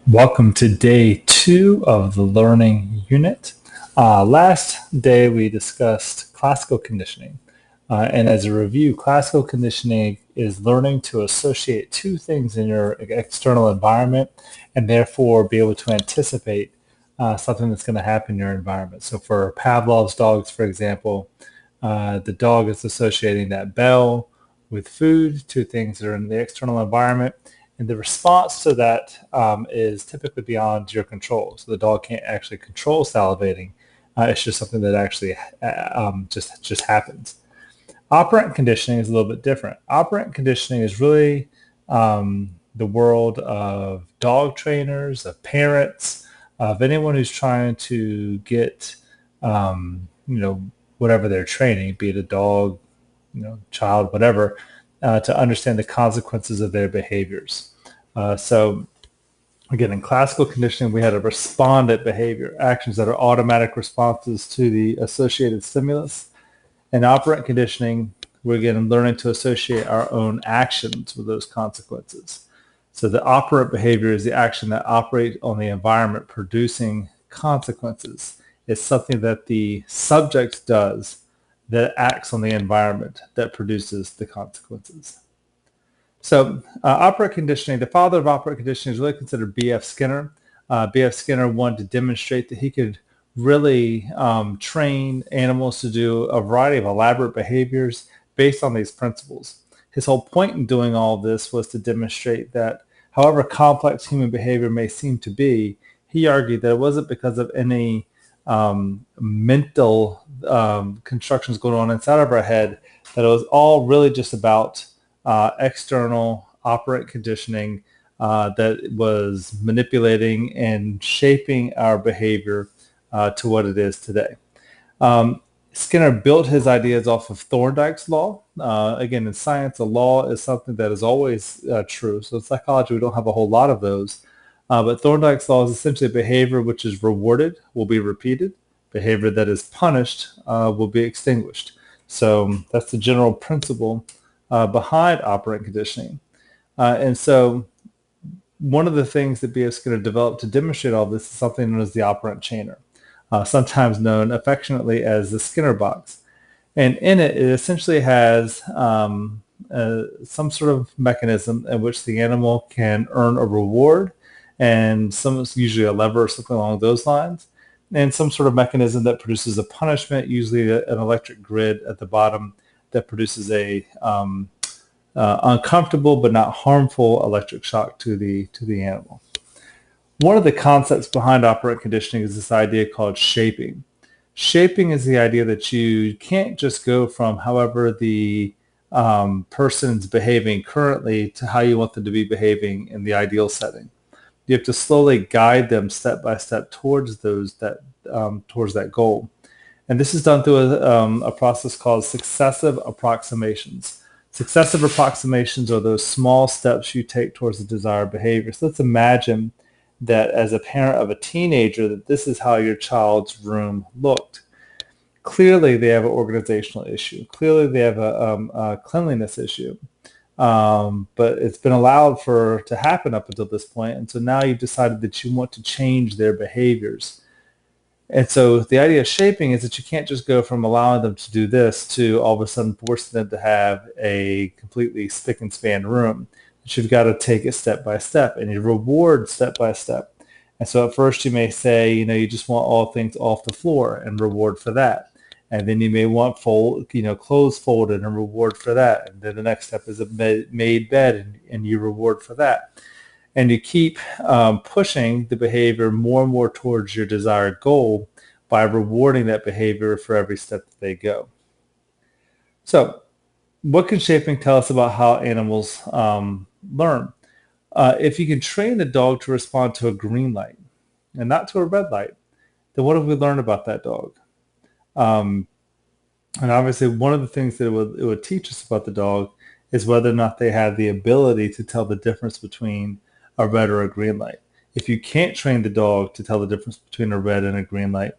Welcome to day 2 of the learning unit. Last day we discussed classical conditioning. And as a review, classical conditioning is learning to associate two things in your external environment and therefore be able to anticipate something that's going to happen in your environment. So for Pavlov's dogs, for example, the dog is associating that bell with food, two things that are in the external environment. And the response to that is typically beyond your control. So the dog can't actually control salivating. It's just something that actually just happens. Operant conditioning is a little bit different. Operant conditioning is really the world of dog trainers, of parents, of anyone who's trying to get, whatever they're training, be it a dog, child, whatever, to understand the consequences of their behaviors. So again, in classical conditioning, we had a respondent behavior, actions that are automatic responses to the associated stimulus. In operant conditioning, we're again learning to associate our own actions with those consequences. So the operant behavior is the action that operates on the environment producing consequences. It's something that the subject does that acts on the environment that produces the consequences. So operant conditioning, the father of operant conditioning is really considered B.F. Skinner. B.F. Skinner wanted to demonstrate that he could really train animals to do a variety of elaborate behaviors based on these principles. His whole point in doing all this was to demonstrate that however complex human behavior may seem to be, he argued that it wasn't because of any mental constructions going on inside of our head, that it was all really just about external operant conditioning that was manipulating and shaping our behavior to what it is today. Skinner built his ideas off of Thorndike's law. Again, in science, a law is something that is always true. So in psychology, we don't have a whole lot of those. But Thorndike's law is essentially a behavior which is rewarded will be repeated. Behavior that is punished will be extinguished. So that's the general principle behind operant conditioning. And so one of the things that B.F. Skinner developed to demonstrate all this is something known as the operant chainer, sometimes known affectionately as the Skinner box. And in it, it essentially has some sort of mechanism in which the animal can earn a reward, and usually a lever or something along those lines, and some sort of mechanism that produces a punishment, usually an electric grid at the bottom that produces a uncomfortable but not harmful electric shock to the animal. One of the concepts behind operant conditioning is this idea called shaping. Shaping is the idea that you can't just go from however the person's behaving currently to how you want them to be behaving in the ideal setting. You have to slowly guide them step by step towards that goal. And this is done through a process called successive approximations. Successive approximations are those small steps you take towards the desired behavior. So let's imagine that as a parent of a teenager, that this is how your child's room looked. Clearly, they have an organizational issue. Clearly, they have a cleanliness issue. But it's been allowed to happen up until this point. And so now you've decided that you want to change their behaviors. And so the idea of shaping is that you can't just go from allowing them to do this to all of a sudden forcing them to have a completely spick and span room. But you've got to take it step by step, and you reward step by step. And so at first you may say, you just want all things off the floor and reward for that. And then you may want clothes folded and reward for that. And then the next step is a made bed, and you reward for that. And you keep pushing the behavior more and more towards your desired goal by rewarding that behavior for every step that they go. So what can shaping tell us about how animals learn? If you can train a dog to respond to a green light and not to a red light, then what have we learned about that dog? And obviously, one of the things that it would teach us about the dog is whether or not they have the ability to tell the difference between a red or a green light. If you can't train the dog to tell the difference between a red and a green light,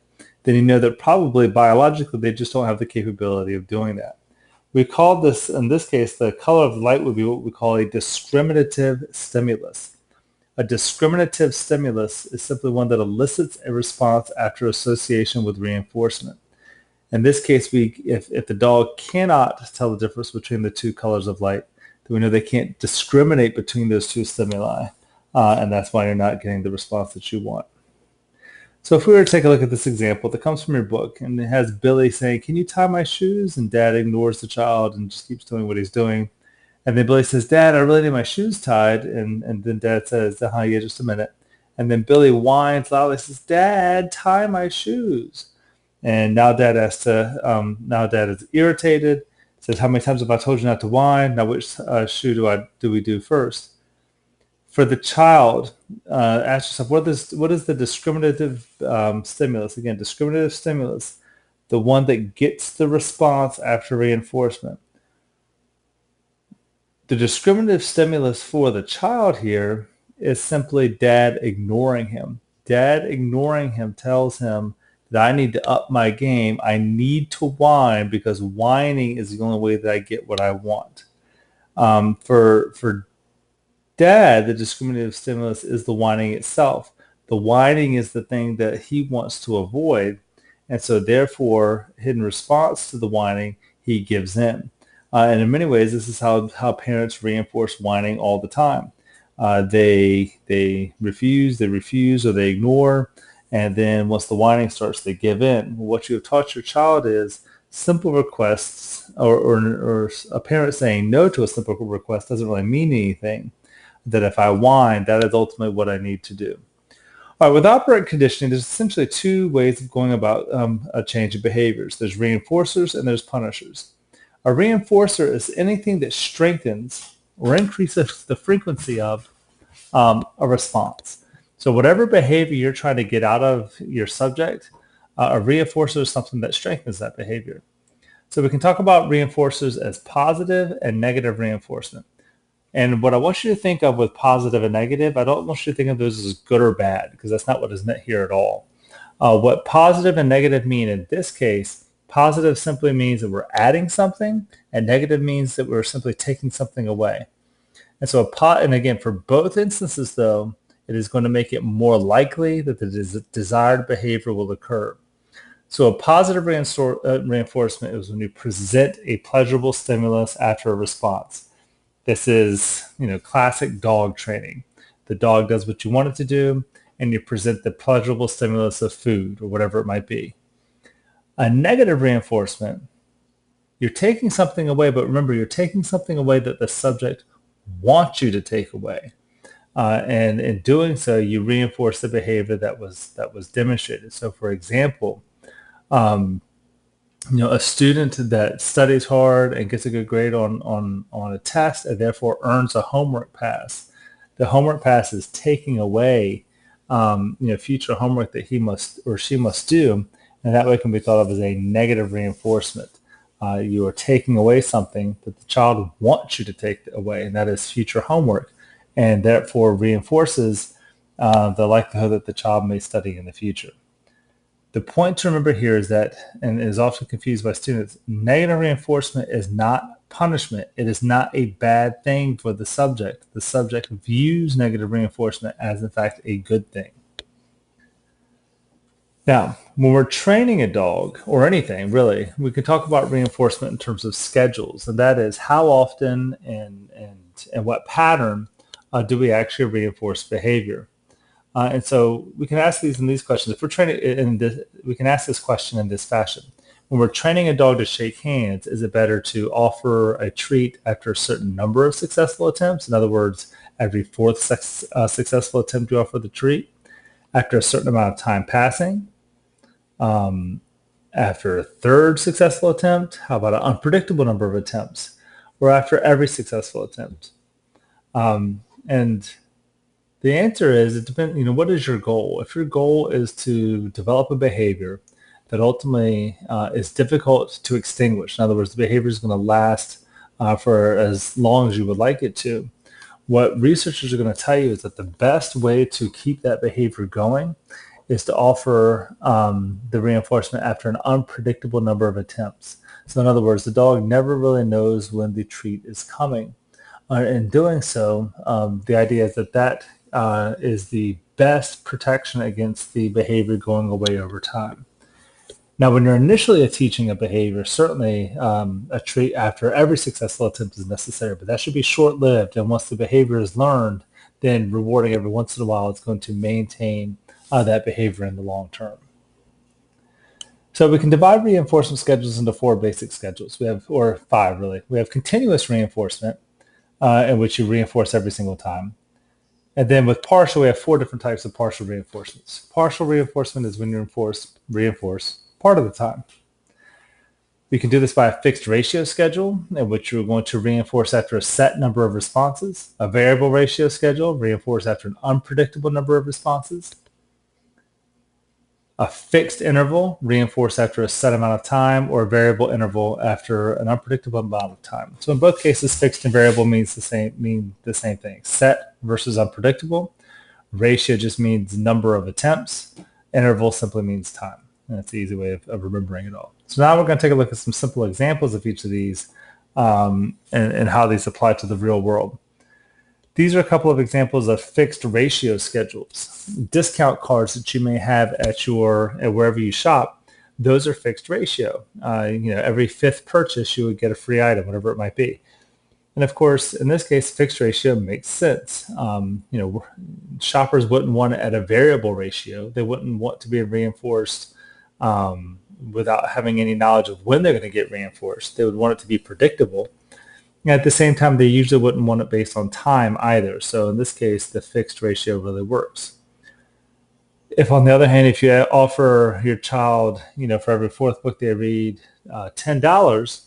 then you know that probably biologically they just don't have the capability of doing that. We call this, in this case, the color of the light would be what we call a discriminative stimulus. A discriminative stimulus is simply one that elicits a response after association with reinforcement. In this case, if the dog cannot tell the difference between the two colors of light, then we know they can't discriminate between those two stimuli, and that's why you're not getting the response that you want. So if we were to take a look at this example that comes from your book, and it has Billy saying, "Can you tie my shoes?" And Dad ignores the child and just keeps doing what he's doing. And then Billy says, "Dad, I really need my shoes tied." And then Dad says, yeah, just a minute. And then Billy whines loudly, says, "Dad, tie my shoes." And now now Dad is irritated, says, "How many times have I told you not to whine? Now which shoe do we do first?" For the child, ask yourself, what is the discriminative stimulus? Again, discriminative stimulus, the one that gets the response after reinforcement. The discriminative stimulus for the child here is simply Dad ignoring him. Dad ignoring him tells him that I need to up my game. I need to whine because whining is the only way that I get what I want. For Dad, the discriminative stimulus is the whining itself. The whining is the thing that he wants to avoid. And so therefore, in response to the whining, he gives in. And in many ways, this is how parents reinforce whining all the time. They refuse, or they ignore. And then once the whining starts, they give in. What you have taught your child is simple requests, or a parent saying no to a simple request doesn't really mean anything. That if I whine, that is ultimately what I need to do. All right, with operant conditioning, there's essentially two ways of going about a change of behaviors. There's reinforcers and there's punishers. A reinforcer is anything that strengthens or increases the frequency of a response. So whatever behavior you're trying to get out of your subject, a reinforcer is something that strengthens that behavior. So we can talk about reinforcers as positive and negative reinforcement. And what I want you to think of with positive and negative, I don't want you to think of those as good or bad, because that's not what is meant here at all. What positive and negative mean in this case, positive simply means that we're adding something, and negative means that we're simply taking something away. And so and again, for both instances though, it is going to make it more likely that the desired behavior will occur. So a positive reinforcement is when you present a pleasurable stimulus after a response. This is, classic dog training. The dog does what you want it to do, and you present the pleasurable stimulus of food or whatever it might be. A negative reinforcement, you're taking something away, but remember, you're taking something away that the subject wants you to take away. And in doing so, you reinforce the behavior that was demonstrated. So, for example, a student that studies hard and gets a good grade on a test and therefore earns a homework pass. The homework pass is taking away, future homework that he must or she must do, and that way can be thought of as a negative reinforcement. You are taking away something that the child wants you to take away, and that is future homework, and therefore reinforces the likelihood that the child may study in the future. The point to remember here is that, and is often confused by students, negative reinforcement is not punishment. It is not a bad thing for the subject. The subject views negative reinforcement as, in fact, a good thing. Now, when we're training a dog, or anything really, we can talk about reinforcement in terms of schedules, and that is how often and what pattern do we actually reinforce behavior. And so we can ask these questions. If we're training we can ask this question in this fashion. When we're training a dog to shake hands, is it better to offer a treat after a certain number of successful attempts? In other words, every fourth successful attempt you offer the treat, after a certain amount of time passing, after a third successful attempt, how about an unpredictable number of attempts, or after every successful attempt? And the answer is, it depends, what is your goal? If your goal is to develop a behavior that ultimately is difficult to extinguish, in other words, the behavior is going to last for as long as you would like it to, what researchers are going to tell you is that the best way to keep that behavior going is to offer the reinforcement after an unpredictable number of attempts. So in other words, the dog never really knows when the treat is coming. In doing so, the idea is that is the best protection against the behavior going away over time. Now, when you're initially teaching a behavior, certainly a treat after every successful attempt is necessary, but that should be short-lived. And once the behavior is learned, then rewarding every once in a while is going to maintain that behavior in the long term. So we can divide reinforcement schedules into 4 basic schedules. Or 5 really. We have continuous reinforcement, in which you reinforce every single time. And then with partial, we have 4 different types of partial reinforcements. Partial reinforcement is when you reinforce part of the time. We can do this by a fixed ratio schedule, in which you're going to reinforce after a set number of responses. A variable ratio schedule, reinforce after an unpredictable number of responses. A fixed interval, reinforce after a set amount of time, or a variable interval after an unpredictable amount of time. So in both cases, fixed and variable mean the same thing. Set versus unpredictable. Ratio just means number of attempts. Interval simply means time. And that's the easy way of remembering it all. So now we're going to take a look at some simple examples of each of these and how these apply to the real world. These are a couple of examples of fixed ratio schedules. Discount cards that you may have at wherever you shop, those are fixed ratio. Every 5th purchase you would get a free item, whatever it might be. And of course, in this case, fixed ratio makes sense. Shoppers wouldn't want it at a variable ratio. They wouldn't want to be reinforced without having any knowledge of when they're going to get reinforced. They would want it to be predictable. At the same time, they usually wouldn't want it based on time either. So in this case, the fixed ratio really works. If on the other hand, if you offer your child, for every 4th book they read, $10,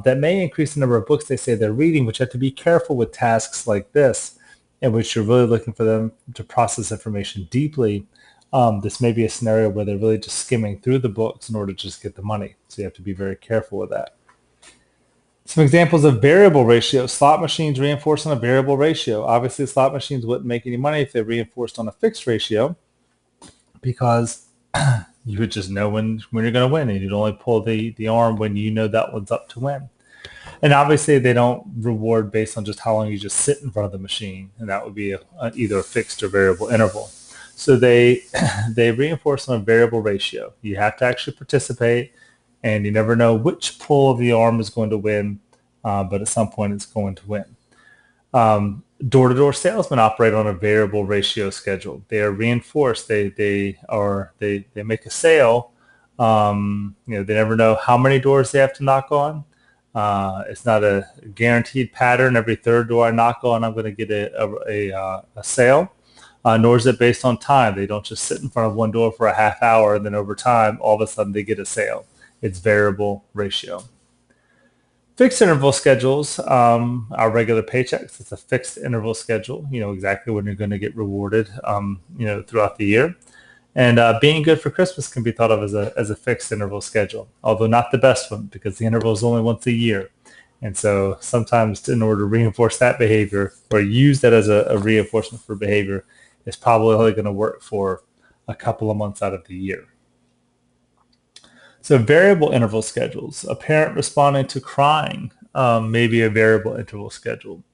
that may increase the number of books they say they're reading, which you have to be careful with tasks like this, in which you're really looking for them to process information deeply. This may be a scenario where they're really just skimming through the books in order to just get the money. So you have to be very careful with that. Some examples of variable ratio. Slot machines reinforce on a variable ratio. Obviously, slot machines wouldn't make any money if they reinforced on a fixed ratio, because you would just know when you're going to win, and you'd only pull the arm when you know that one's up to win. And obviously, they don't reward based on just how long you just sit in front of the machine, and that would be either a fixed or variable interval. So they reinforce on a variable ratio. You have to actually participate, and you never know which pull of the arm is going to win, but at some point it's going to win. Door-to-door salesmen operate on a variable ratio schedule. They are reinforced. They make a sale. They never know how many doors they have to knock on. It's not a guaranteed pattern. Every 3rd door I knock on, I'm going to get a sale. Nor is it based on time. They don't just sit in front of one door for a half hour, and then over time, all of a sudden they get a sale. It's variable ratio. Fixed interval schedules are regular paychecks. It's a fixed interval schedule. You know exactly when you're going to get rewarded, throughout the year. And being good for Christmas can be thought of as a fixed interval schedule, although not the best one, because the interval is only once a year. And so sometimes in order to reinforce that behavior or use that as a reinforcement for behavior, it's probably only going to work for a couple of months out of the year. So variable interval schedules. A parent responding to crying may be a variable interval schedule.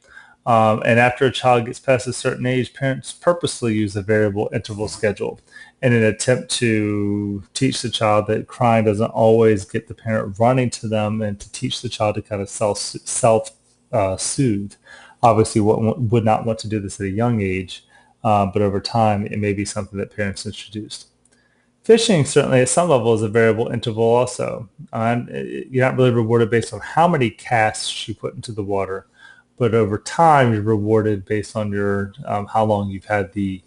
And after a child gets past a certain age, parents purposely use a variable interval schedule in an attempt to teach the child that crying doesn't always get the parent running to them, and to teach the child to kind of self-soothe. Obviously, one would not want to do this at a young age, but over time, it may be something that parents introduced. Fishing, certainly at some level, is a variable interval also. You're not really rewarded based on how many casts you put into the water, but over time, you're rewarded based on your how long you've had the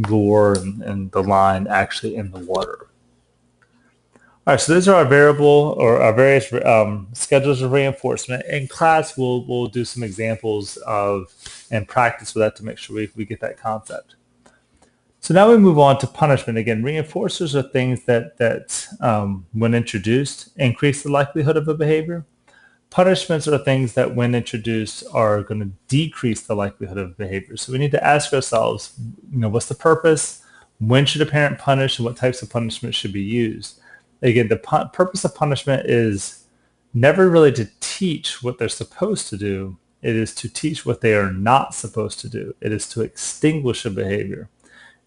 lure and the line actually in the water. All right, so these are our variable or our various schedules of reinforcement. In class, we'll do some examples of and practice with that to make sure we get that concept. So now we move on to punishment. Again, reinforcers are things that when introduced, increase the likelihood of a behavior. Punishments are things that when introduced are going to decrease the likelihood of behavior. So we need to ask ourselves, what's the purpose? When should a parent punish, and what types of punishment should be used? Again, the purpose of punishment is never really to teach what they're supposed to do, It is to teach what they are not supposed to do. It is to extinguish a behavior.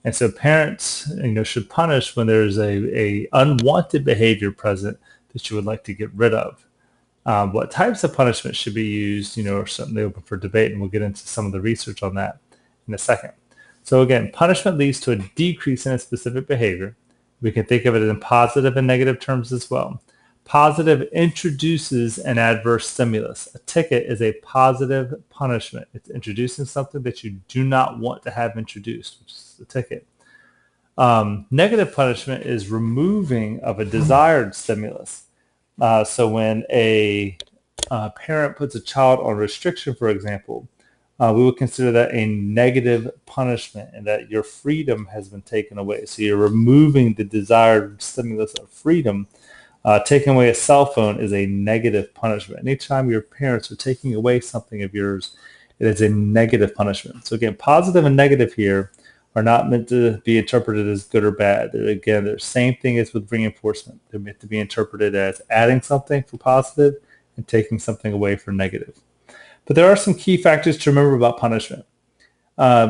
And so parents, should punish when there's a unwanted behavior present that you would like to get rid of. What types of punishment should be used, are certainly open for debate, and we'll get into some of the research on that in a second. So again, punishment leads to a decrease in a specific behavior. We can think of it in positive and negative terms as well. Positive introduces an adverse stimulus. A ticket is a positive punishment. It's introducing something that you do not want to have introduced, which is a ticket. Negative punishment is removing of a desired stimulus. So when a parent puts a child on restriction, for example, we would consider that a negative punishment and that your freedom has been taken away. So you're removing the desired stimulus of freedom. Taking away a cell phone is a negative punishment. Anytime your parents are taking away something of yours, it is a negative punishment. So again, positive and negative here are not meant to be interpreted as good or bad. Again, they're the same thing as with reinforcement. They're meant to be interpreted as adding something for positive and taking something away for negative. But there are some key factors to remember about punishment.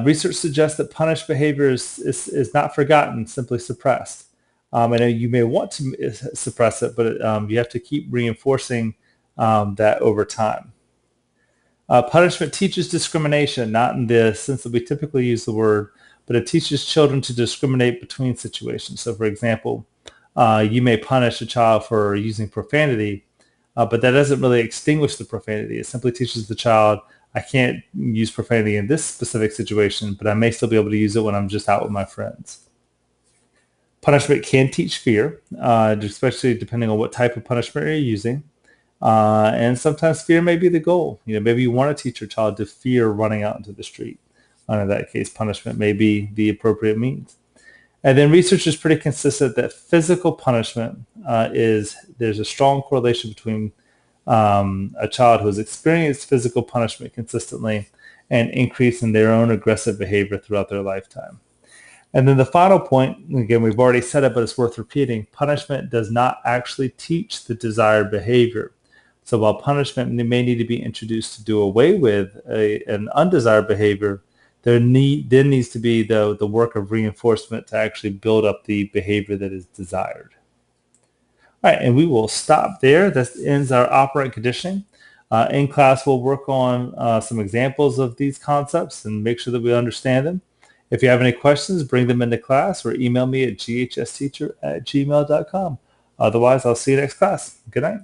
Research suggests that punished behavior is not forgotten, simply suppressed. I know you may want to suppress it, but you have to keep reinforcing that over time. Punishment teaches discrimination, not in the sense that we typically use the word, but it teaches children to discriminate between situations. So for example, you may punish a child for using profanity, but that doesn't really extinguish the profanity. It simply teaches the child, I can't use profanity in this specific situation, but I may still be able to use it when I'm just out with my friends. Punishment can teach fear, especially depending on what type of punishment you're using. And sometimes fear may be the goal. Maybe you want to teach your child to fear running out into the street. In that case, punishment may be the appropriate means. And then research is pretty consistent that physical punishment there's a strong correlation between a child who has experienced physical punishment consistently and increase in their own aggressive behavior throughout their lifetime. And then the final point, again, we've already said it, but it's worth repeating, punishment does not actually teach the desired behavior. So while punishment may need to be introduced to do away with an undesired behavior, there needs to be the work of reinforcement to actually build up the behavior that is desired. All right, and we will stop there. That ends our operant conditioning. In class, we'll work on some examples of these concepts and make sure that we understand them. If you have any questions, bring them into class or email me at ghsteacher@gmail.com. Otherwise, I'll see you next class. Good night.